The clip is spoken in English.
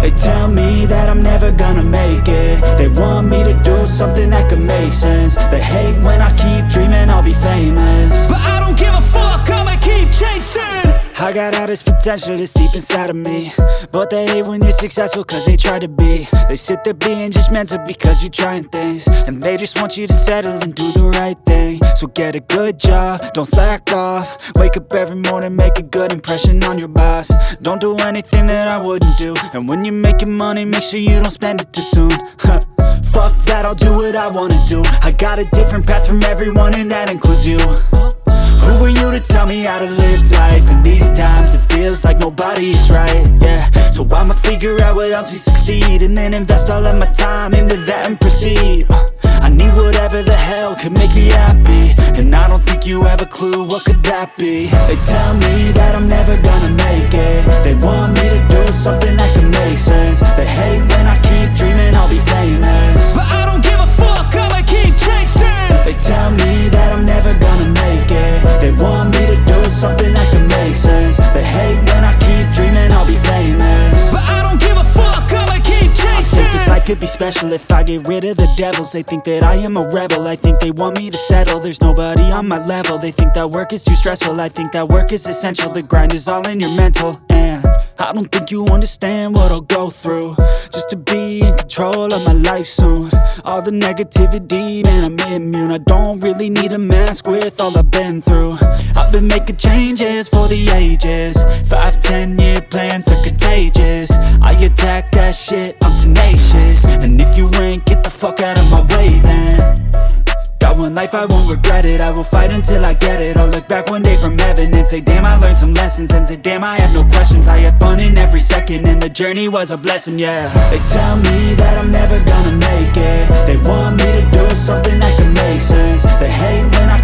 They tell me that I'm never gonna make it. They want me to do something that could make sense. They hate when I keep dreaming I'll be famous, but I don't give a fuck, I'ma keep chasing. I got all this potential that's deep inside of me, but they hate when you're successful cause they try to be. They sit there being judgmental because you're trying things, and they just want you to settle and do the right thing. So get a good job, don't slack off. Wake up every morning, make a good impression on your boss. Don't do anything that I wouldn't do, and when you're making money, make sure you don't spend it too soon. Fuck that, I'll do what I wanna do. I got a different path from everyone, and that includes you. Who are you to tell me how to live life? In these times it feels like nobody's right, yeah. So I'ma figure out what else we succeed, and then invest all of my time into that and proceed. I need whatever the hell could make me happy, and I don't think you have a clue what could that be. They tell me that I'm never gonna make it. They want me to do something that can make sense. They hate when I keep dreaming I'll be famous, but I don't give a fuck, I'ma keep chasing. They tell me that I'm never gonna make it. They want me to do something that can make sense. They hate when I keep dreaming I'll be famous, but I don't give a fuck, I'ma keep chasing. I think this life could be special if I get rid of the devils. They think that I am a rebel, I think they want me to settle. There's nobody on my level. They think that work is too stressful, I think that work is essential. The grind is all in your mental, and I don't think you understand what I'll go through just to be in control of my life soon. All the negativity, man, I'm immune. I don't really need a mask with all I've been through. I've been making changes for the ages. 5-10 year plans are contagious. I attack that shit, I'm tenacious. And if you ain't, get the fuck out of my way then. Got one life, I won't regret it. I will fight until I get it. I'll look back one day from heaven and say, damn, I learned some lessons. And say, damn, I had no questions. I had fun in every second, and the journey was a blessing, yeah. They tell me that I'm never gonna make it. They want me to do something that can make sense. They hate when I